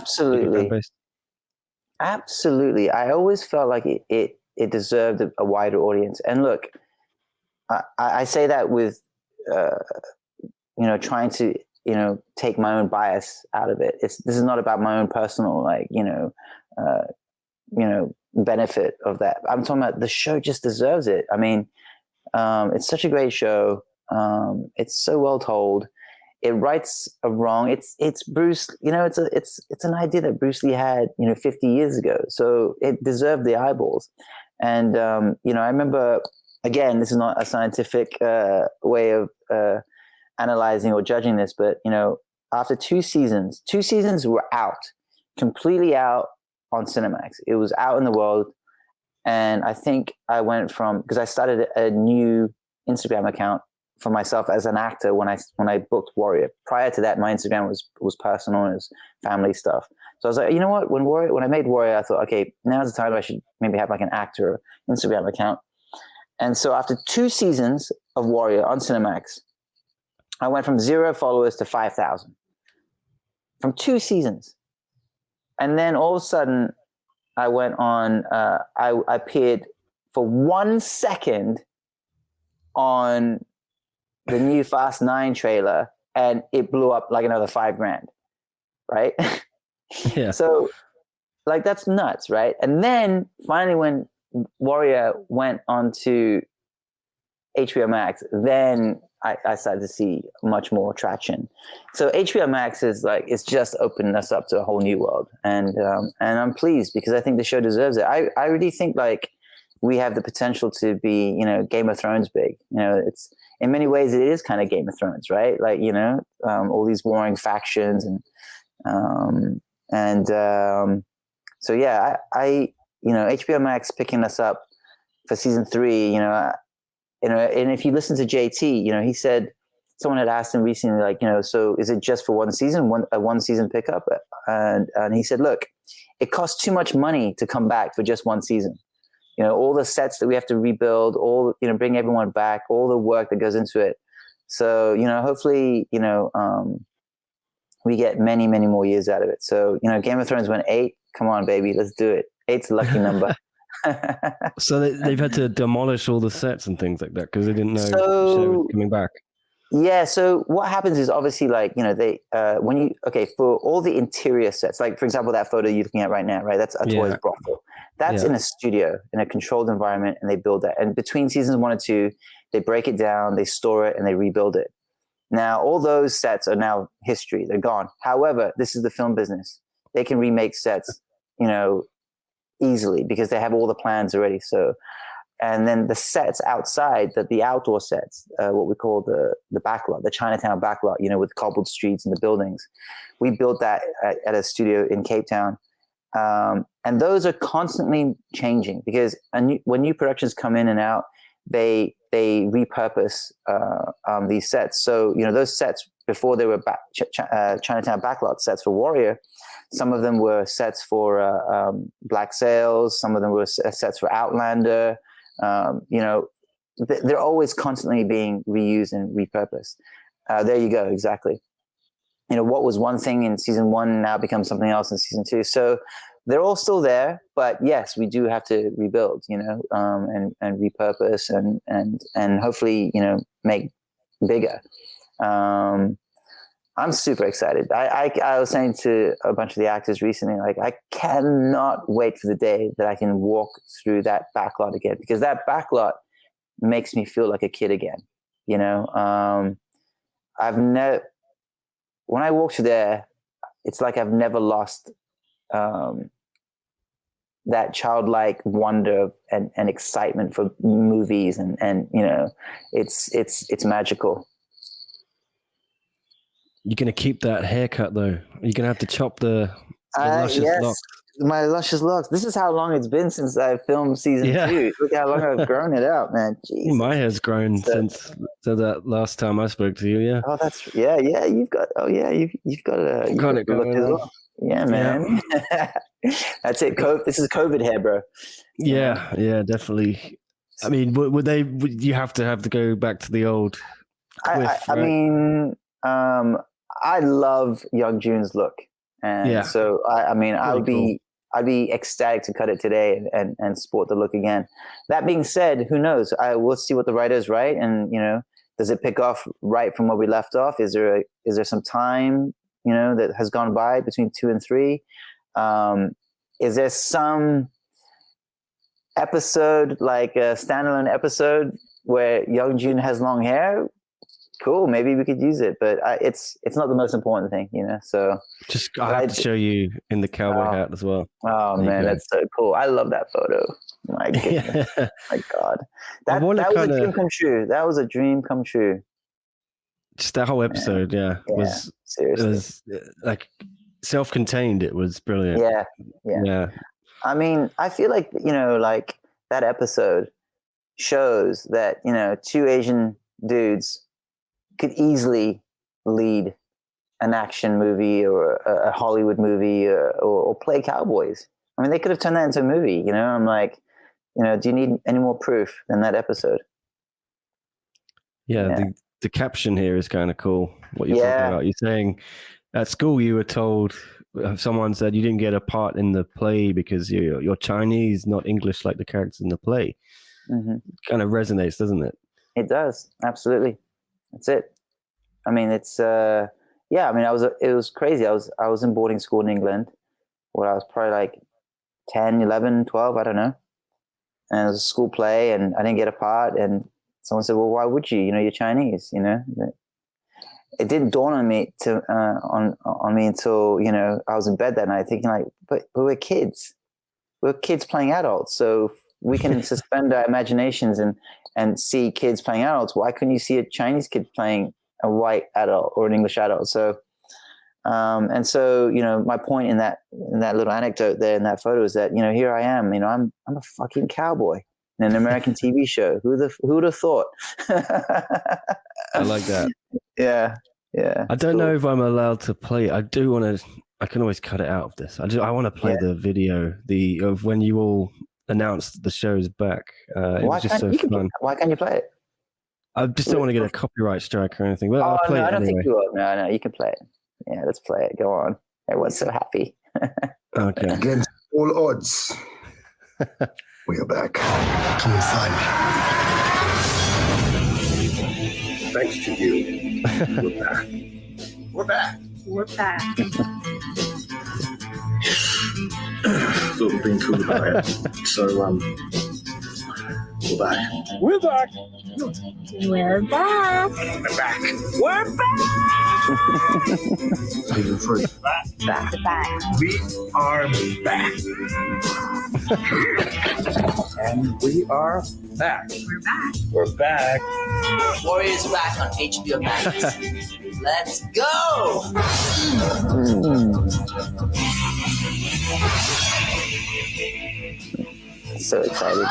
Absolutely. I always felt like it deserved a wider audience. And look, I say that with, trying to take my own bias out of it. This is not about my own personal, like, benefit of that. I'm talking about the show just deserves it. I mean, it's such a great show. It's so well told. It rights a wrong. It's Bruce. It's an idea that Bruce Lee had 50 years ago. So it deserved the eyeballs. And I remember, again, this is not a scientific way of analyzing or judging this, but after two seasons were out, completely out on Cinemax. It was out in the world, and I think I went from, because I started a new Instagram account for myself as an actor when I booked Warrior. Prior to that, my Instagram was personal, it was family stuff. So I was like, you know what? When I made Warrior, I thought, okay, now's the time I should maybe have like an actor Instagram account. And so after 2 seasons of Warrior on Cinemax, I went from 0 followers to 5,000 from 2 seasons. And then all of a sudden I went on, I appeared for 1 second on the new Fast 9 trailer, and it blew up like another $5,000, right? Yeah. So like, that's nuts, right? And then finally when Warrior went onto HBO Max, then I started to see much more traction. So HBO Max is like, it's just opened us up to a whole new world. And I'm pleased because I think the show deserves it. I really think like we have the potential to be, Game of Thrones big. It's, in many ways it is kind of Game of Thrones, right? Like, all these warring factions so yeah, I HBO Max picking us up for season 3, and if you listen to JT, he said, someone had asked him recently, like, so is it just for one season, one season pickup? And he said, look, it costs too much money to come back for just one season. All the sets that we have to rebuild, bring everyone back, all the work that goes into it. So, hopefully, we get many, many more years out of it. So, Game of Thrones went 8. Come on, baby, let's do it. 8's a lucky number. So they've had to demolish all the sets and things like that because they didn't know the show was coming back. Yeah. So what happens is obviously like, they, for all the interior sets, like for example, that photo you're looking at right now, right? That's a toys brothel. That's in a studio, in a controlled environment, and they build that. And between seasons 1 and 2, they break it down, they store it, and they rebuild it. Now, all those sets are now history. They're gone. However, this is the film business. They can remake sets, easily because they have all the plans already. So, and then the sets outside, the outdoor sets, what we call the backlot, the Chinatown backlot, with cobbled streets and the buildings. We built that at a studio in Cape Town. And those are constantly changing because when new productions come in and out, they repurpose these sets. So, those sets before they were Chinatown backlot sets for Warrior, some of them were sets for Black Sails. Some of them were sets for Outlander. They're always constantly being reused and repurposed. There you go. Exactly. What was one thing in season 1 now becomes something else in season 2. So they're all still there, but yes, we do have to rebuild, and repurpose and hopefully, make bigger. I'm super excited. I was saying to a bunch of the actors recently, like, I cannot wait for the day that I can walk through that backlot again, because that backlot makes me feel like a kid again. When I walk through there, it's like I've never lost that childlike wonder and excitement for movies, and it's magical. You're going to keep that haircut, though. You're going to have to chop the luscious locks. My luscious locks. This is how long it's been since I filmed season 2. Look how long I've grown it out, man. Jesus. My hair's grown since that last time I spoke to you. Yeah. Oh, yeah. You've got it going on. Yeah, man. Yeah. That's it. This is COVID hair, bro. Yeah, definitely. I mean, would you have to go back to the old cliff, I mean, I love Young June's look, and so I'd be ecstatic to cut it today and sport the look again. That being said, who knows? We'll see what the writers write, and does it pick off right from where we left off? Is there some time, that has gone by between 2 and 3? Is there some episode, like a standalone episode where Youngjun has long hair? Cool, maybe we could use it, but it's not the most important thing, So I have to show you in the cowboy hat as well. Oh man, that's so cool! I love that photo. My goodness, my God, that was a dream come true. That was a dream come true. Just that whole episode, was seriously. It was like self-contained. It was brilliant. Yeah. I mean, I feel like like that episode shows that 2 Asian dudes could easily lead an action movie or a Hollywood movie or play cowboys. I mean, they could have turned that into a movie. I'm like, do you need any more proof than that episode? Yeah. The caption here is kind of cool. What you're talking about. You're saying at school you were told, someone said you didn't get a part in the play because you're Chinese, not English like the characters in the play. Mm-hmm. It kind of resonates, doesn't it? It does. Absolutely. That's it. I mean, it's I mean, it was crazy. I was in boarding school in England where I was probably like 10, 11, 12, I don't know. And it was a school play and I didn't get a part. And someone said, well, why would you? You're Chinese, It didn't dawn on me on me until, I was in bed that night thinking like, but we're kids. We're kids playing adults. So we can suspend our imaginations and see kids playing adults. Why couldn't you see a Chinese kid playing a white adult or an English adult? So, and so, my point in that little anecdote there in that photo is that, here I am, I'm a fucking cowboy in an American TV show. Who would have thought? I like that. Yeah. I don't know if I'm allowed to play. I can always cut it out of this. I want to play the video, of when you all announced the show's back. It was just so fun. Why can't you play it? I just don't want to get a copyright strike or anything. But I'll play it I don't anyway. think you will. No, you can play it. Yeah, let's play it. Go on. Everyone's so happy. Okay. Against all odds, we are back. Come inside. Thanks to you, we're back. We're back. We're back. Little been cool about it. So, we're back. We're back. We're back. We're back. We're back. Season 3. Back. We are back. And we are back. We're back. We're back. Warriors back on HBO Max. Let's go! So excited.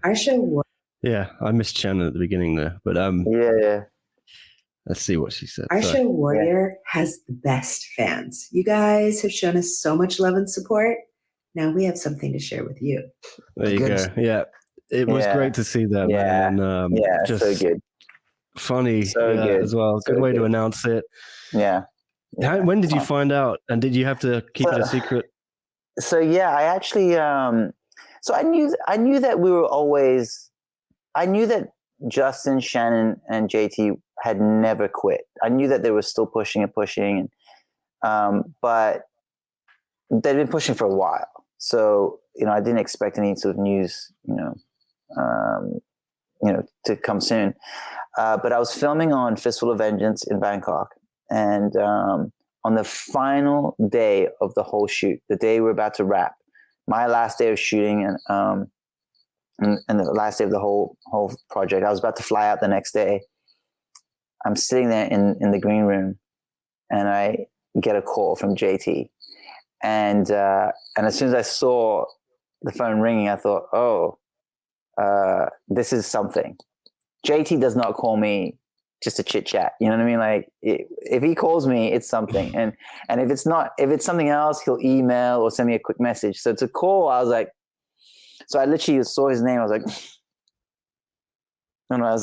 Our show. Yeah, I missed Shannon at the beginning there, but Yeah. let's see what she said. Our show Warrior has the best fans. You guys have shown us so much love and support. Now we have something to share with you. There you go. Yeah, it was great to see that. Yeah. Man. Just so good. Funny good. as well. Good way to announce it. Yeah. When did you find out? And did you have to keep it a secret? So I actually so I knew that we were always, I knew that Justin, Shannon, and JT had never quit. I knew that they were still pushing, but they'd been pushing for a while. So I didn't expect any sort of news, to come soon. But I was filming on Fistful of Vengeance in Bangkok, and on the final day of the whole shoot, the day we're about to wrap, my last day of shooting, and the last day of the whole project, I was about to fly out the next day. I'm sitting there in the green room, and I get a call from JT, and as soon as I saw the phone ringing, I thought, this is something. JT does not call me just to chit chat. You know what I mean? Like if he calls me, it's something. And if it's something else, he'll email or send me a quick message. So to call, I was like, so I literally saw his name. I was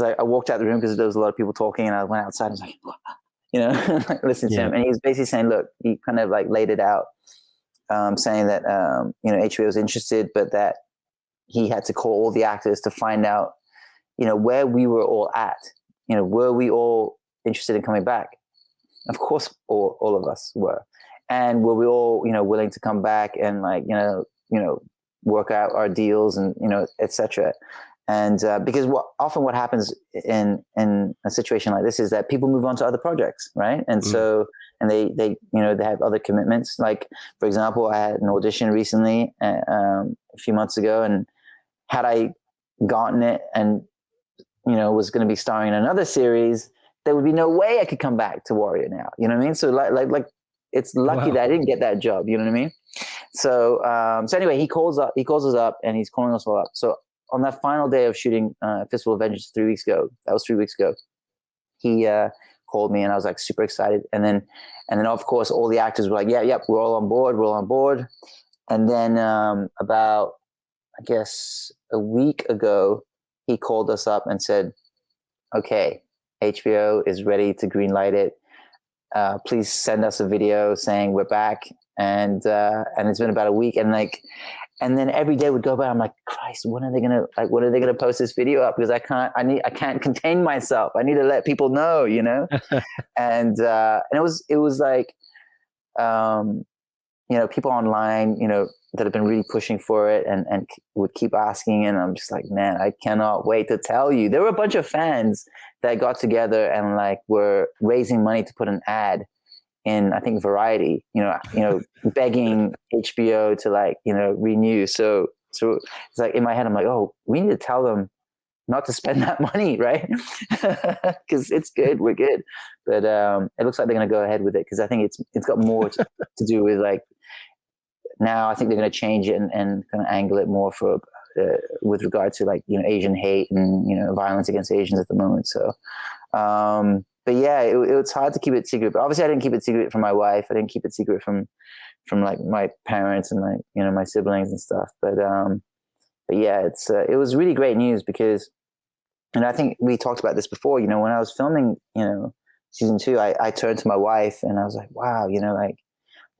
like, I walked out the room because there was a lot of people talking, and I went outside. I was like, listen to him. And he was basically saying, look, he kind of like laid it out, saying that, HBO was interested, but that he had to call all the actors to find out where we were all at. Were we all interested in coming back? Of course, all of us were. And were we all, willing to come back and work out our deals and, et cetera. And because what happens in a situation like this is that people move on to other projects, right? And so, and they have other commitments. Like, for example, I had an audition recently a few months ago, and had I gotten it and, was going to be starring in another series, there would be no way I could come back to Warrior now. You know what I mean? So like it's lucky that I didn't get that job. You know what I mean? So, so anyway, he calls us up and he's calling us all up. So on that final day of shooting Fistful of Vengeance 3 weeks ago, he called me and I was like super excited. And then of course all the actors were like, yeah, we're all on board. And then about, I guess, a week ago, he called us up and said, okay, HBO is ready to greenlight it. Please send us a video saying we're back. And it's been about a week, and then every day would go by. I'm like, Christ, when are they gonna post this video up? Because I can't contain myself. I need to let people know, and it was like, people online, that have been really pushing for it and would keep asking. And I'm just like, man, I cannot wait to tell you. There were a bunch of fans that got together and were raising money to put an ad in, I think, Variety, begging HBO to renew. So it's like in my head, I'm like, oh, we need to tell them not to spend that money, right? Because it's good, we're good. But it looks like they're going to go ahead with it, because I think it's got more to do with now I think they're going to change it and kind of angle it more for with regard to Asian hate and violence against Asians at the moment. So, but yeah, it was hard to keep it secret. But obviously, I didn't keep it secret from my wife. I didn't keep it secret from my parents and my siblings and stuff. But yeah, it was really great news because, and I think we talked about this before. When I was filming, season 2, I turned to my wife and I was like, wow,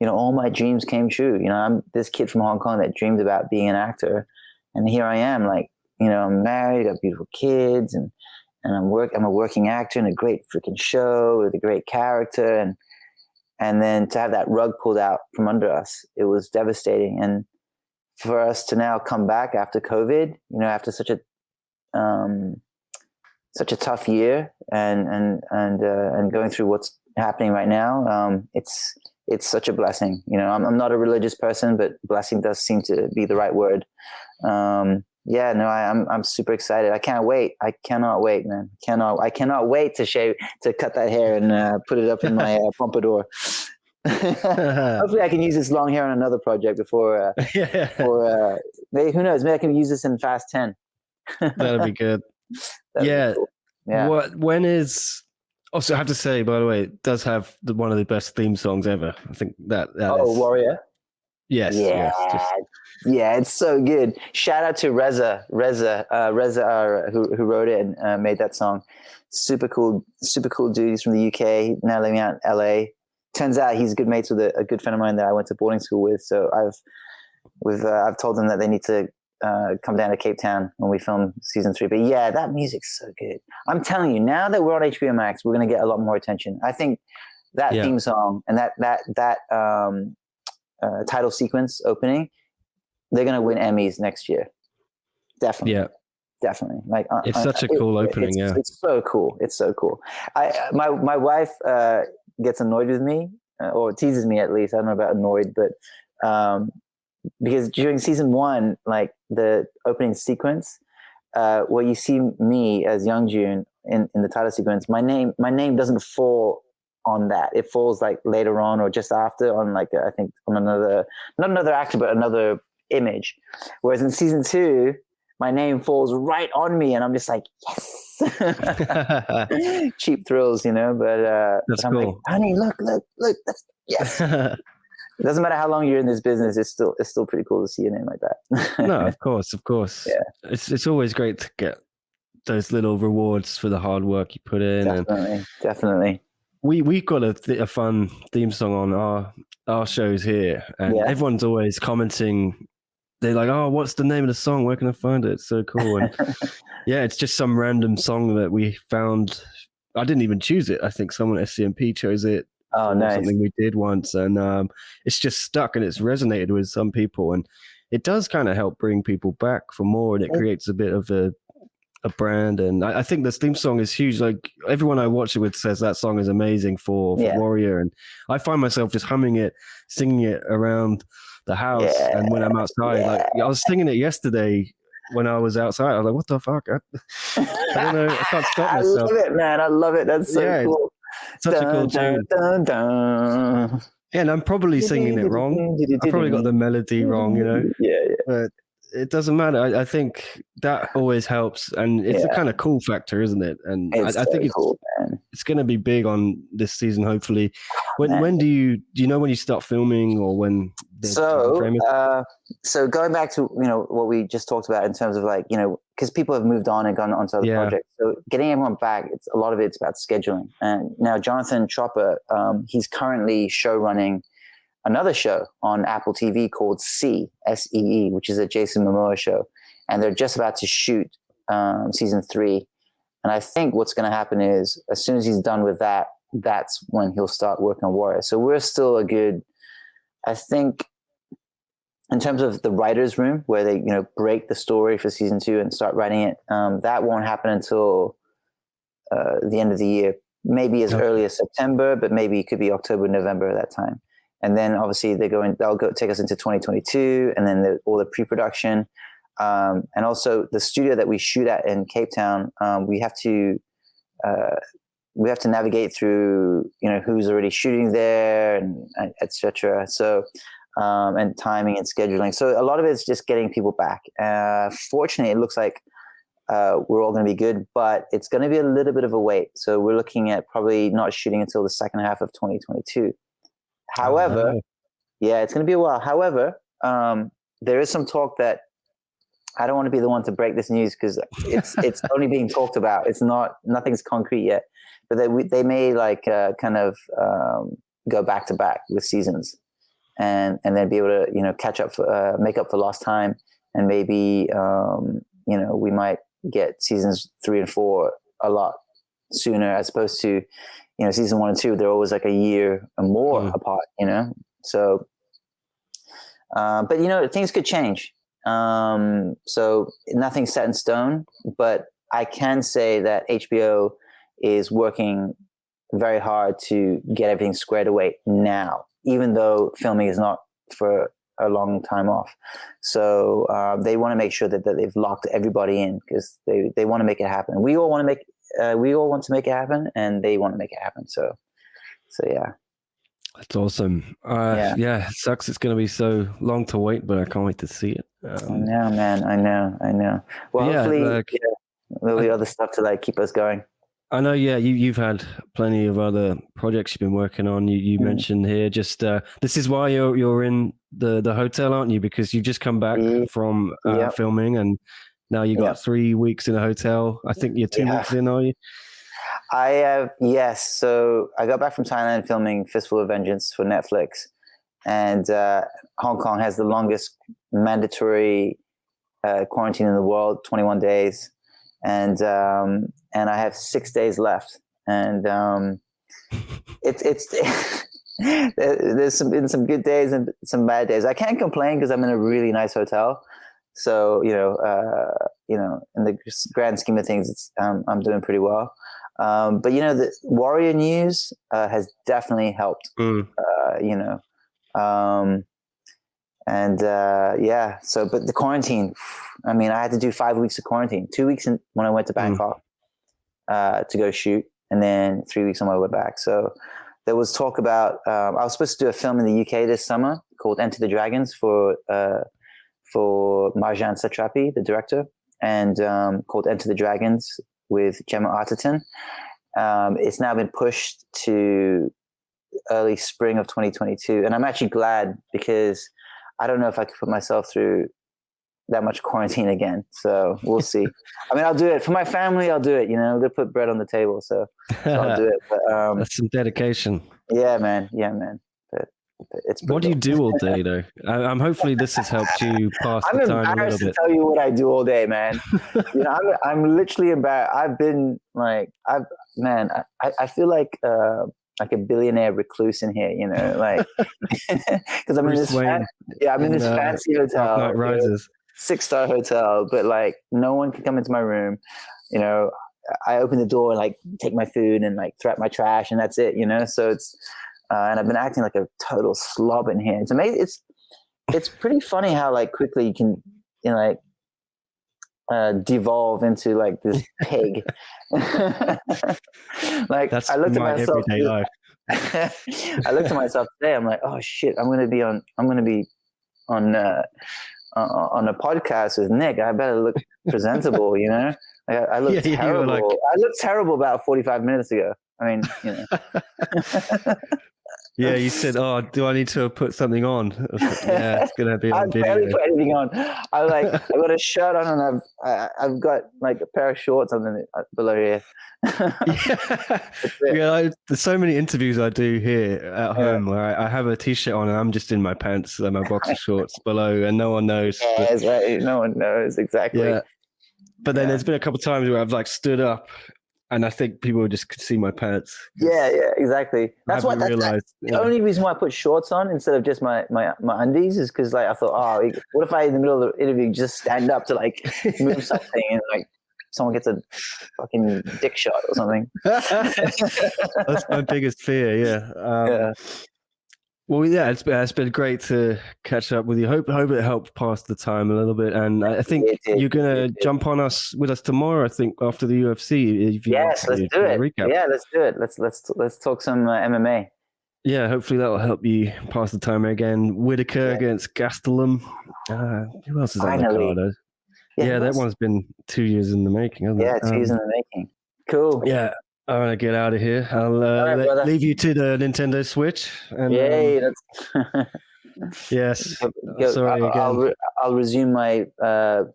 all my dreams came true. I'm this kid from Hong Kong that dreamed about being an actor. And here I am, I'm married, I have beautiful kids, and I'm a working actor in a great freaking show with a great character. And then to have that rug pulled out from under us, it was devastating. And for us to now come back after COVID, after such a tough year and going through what's happening right now, it's such a blessing. I'm not a religious person, but blessing does seem to be the right word. I'm super excited. I can't wait. I cannot wait, man. I cannot wait to cut that hair and put it up in my pompadour. Hopefully I can use this long hair on another project before, maybe, who knows, maybe I can use this in Fast 10. That'd be good. Be cool. Yeah. When is... Also, I have to say, by the way, it does have one of the best theme songs ever. I think that is... Warrior? Yes. Yeah. Yes, yeah, it's so good. Shout out to Reza, who wrote it and made that song. Super cool dude. He's from the UK, now living out in LA. Turns out he's good mates with a good friend of mine that I went to boarding school with. So I've told them that they need to come down to Cape Town when we film season 3. But yeah, that music's so good. I'm telling you, now that we're on HBO Max, we're going to get a lot more attention. I think that theme song and that title sequence opening, they're going to win Emmys next year. Definitely. Yeah. Definitely. It's such a cool opening. It's so cool. It's so cool. My wife gets annoyed with me, or teases me at least. I don't know about annoyed, but because during season 1, the opening sequence, where you see me as Young June in the title sequence, my name doesn't fall on that. It falls later on or just after on I think on not another actor, but another image. Whereas in season 2, my name falls right on me, and I'm just like, yes. Cheap thrills, but that's I'm cool. Honey, look, that's yes. It doesn't matter how long you're in this business, it's still pretty cool to see a name like that. No, of course. Yeah. It's always great to get those little rewards for the hard work you put in. Definitely. We've got a fun theme song on our shows here, and everyone's always commenting they're like, oh, what's the name of the song? Where can I find it? It's so cool. And yeah, it's just some random song that we found. I didn't even choose it. I think someone at SCMP chose it. Oh, nice. Something we did once. And it's just stuck and it's resonated with some people. And it does kind of help bring people back for more. And it creates a bit of a brand. And I think this theme song is huge. Like everyone I watch it with says that song is amazing for Warrior. And I find myself just humming it, singing it around the house. And when I'm outside, like I was singing it yesterday when I was outside. I was like, what the fuck? I don't know. I can't stop myself. I love it, man. I love it. That's so cool. Such a cool tune. Yeah, and I'm probably singing it wrong. I probably got the melody wrong, you know. Yeah. But it doesn't matter. I think that always helps, and it's a kind of cool factor, isn't it? And I think it's going to be big on this season, hopefully. When do you know when you start filming or when? So going back to what we just talked about in terms of like because people have moved on and gone on to other projects. So getting everyone back, a lot of it's about scheduling. And now Jonathan Chopper, he's currently show running another show on Apple TV called SEE, which is a Jason Momoa show. And they're just about to shoot season 3. And I think what's going to happen is as soon as he's done with that, that's when he'll start working on Warrior. So we're still a good, I think, in terms of the writer's room where they, break the story for season 2 and start writing it, that won't happen until the end of the year, maybe as early as September, but maybe it could be October, November at that time. And then obviously they'll go take us into 2022, and then all the pre-production, and also the studio that we shoot at in Cape Town. We have to navigate through, who's already shooting there and etc. So, and timing and scheduling. So a lot of it's just getting people back. Fortunately, it looks like we're all going to be good, but it's going to be a little bit of a wait. So we're looking at probably not shooting until the second half of 2022. However, it's going to be a while. However, there is some talk that I don't want to be the one to break this news because it's only being talked about. Nothing's concrete yet, but they may go back to back with seasons, and then be able to catch up for make up for lost time, and maybe we might get seasons 3 and 4 a lot sooner as opposed to season 1 and 2, they're always like a year or more apart, So, but things could change. So nothing's set in stone, but I can say that HBO is working very hard to get everything squared away now, even though filming is not for a long time off. So they want to make sure that they've locked everybody in because they want to make it happen. We all want to make it happen, and they want to make it happen. So yeah. That's awesome. Yeah, it sucks. It's going to be so long to wait, but I can't wait to see it. I know, man. I know. Well, hopefully there'll be other stuff to keep us going. I know. Yeah, you've had plenty of other projects you've been working on. You mentioned here just this is why you're in the hotel, aren't you? Because you just come back from filming, and now you got 3 weeks in a hotel. I think you're 2 weeks in, are you? I have, yes. So I got back from Thailand filming Fistful of Vengeance for Netflix, and Hong Kong has the longest mandatory quarantine in the world, 21 days, and I have 6 days left, and it's there's been some good days and some bad days. I can't complain because I'm in a really nice hotel. So in the grand scheme of things, I'm doing pretty well. But the Warrior news has definitely helped. So but the quarantine, I mean, I had to do 5 weeks of quarantine, 2 weeks when I went to Bangkok to go shoot, and then 3 weeks on my way back. So there was talk about I was supposed to do a film in the UK this summer called Enter the Dragons for Marjan Satrapi, the director, and called Enter the Dragons with Gemma Arterton. It's now been pushed to early spring of 2022, and I'm actually glad because I don't know if I could put myself through that much quarantine again. So we'll see. I mean, I'll do it for my family. I'll do it. They'll put bread on the table, so I'll do it. But that's some dedication. Yeah, man. But It's What do you do all day, though? I'm hopefully this has helped you pass I'm the time a little embarrassed to bit. tell you what I do all day, man. I'm literally embarrassed. I've been like, I feel like a billionaire recluse in here, like, because I'm in this, fancy hotel, Night Rises. 6-star hotel, but like no one can come into my room. I open the door and like take my food and like throw out my trash, and that's it. So it's. And I've been acting like a total slob in here. It's amazing. It's pretty funny how like quickly you can, devolve into like this pig. Like that's I looked at my myself. Everyday life. I looked at myself today. I'm like, oh shit! I'm gonna be on a podcast with Nick. I better look presentable. I look terrible. I looked terrible about 45 minutes ago. I mean, Yeah, you said, "Oh, do I need to put something on?" I was like, yeah, it's gonna be on video. I barely put anything on. I got a shirt on, and I've got like a pair of shorts on below here. There's so many interviews I do here at home where I have a t-shirt on and I'm just in my pants and my boxer shorts below, and no one knows. Yeah, that's right. No one knows exactly. Yeah, but then there's been a couple of times where I've like stood up. And I think people just could see my pants. Yeah, exactly. That's why the only reason why I put shorts on instead of just my undies is because like I thought, what if I in the middle of the interview just stand up to like move something and like someone gets a fucking dick shot or something. That's my biggest fear. Yeah. Well, yeah, it's been great to catch up with you. Hope it helped pass the time a little bit, and I think you're gonna jump on with us tomorrow. I think after the UFC. Yes, let's do it. Recap. Yeah, let's do it. Let's talk some MMA. Yeah, hopefully that will help you pass the time again. Whitaker against Gastelum. Who else is on the card? Yeah, that one's been 2 years in the making, hasn't it? Yeah, 2 years in the making. Cool. Yeah. I want to get out of here. I'll leave you to the Nintendo Switch. And, yay! Yes. Sorry again. I'll resume my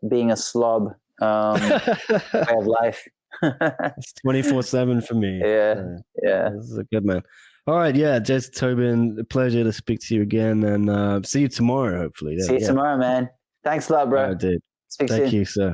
being a slob way of life. It's 24/7 for me. Yeah. This is a good man. All right, Jason Tobin, a pleasure to speak to you again, and see you tomorrow, hopefully. See you tomorrow, man. Thanks a lot, bro. I did. Speak soon. Thank you, sir.